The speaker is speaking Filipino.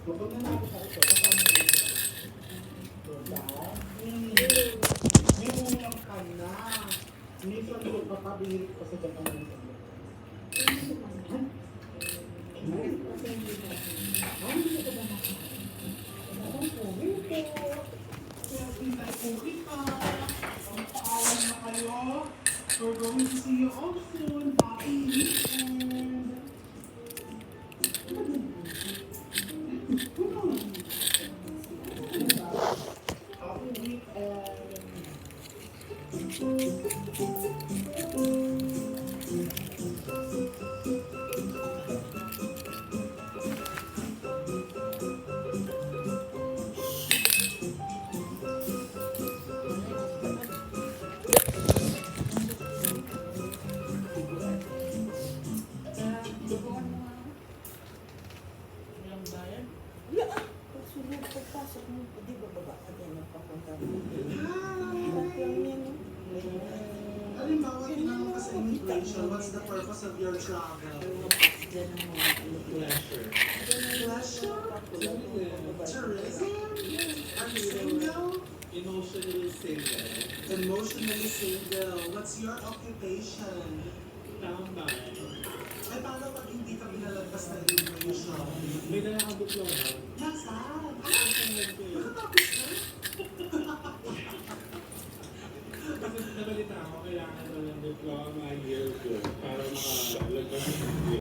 Kapag nanalo sa ito, kasama mo ito. Diba? May ulang ka na. Minsan yung papabihirit ka sa Japan ng sa'yo. Hindi ka ba nakakita? Ang pumili ko. Kaya pinay ko kita. Ang paawan na kayo. We're going to see you all soon. Happy weekend. Happy Pagpasok mo, di ba baba ka din nagpapunta mo? Halimbawa, tinanong ka sa immigration, what's the purpose of your travel? Pleasure. Pleasure? Tourism? Are you single? Emotionally single. Emotionally single. What's your occupation? Tambay. Ay, paano pag hindi ka pinalagpas ng immigration? May nakakabot lang. Nasa?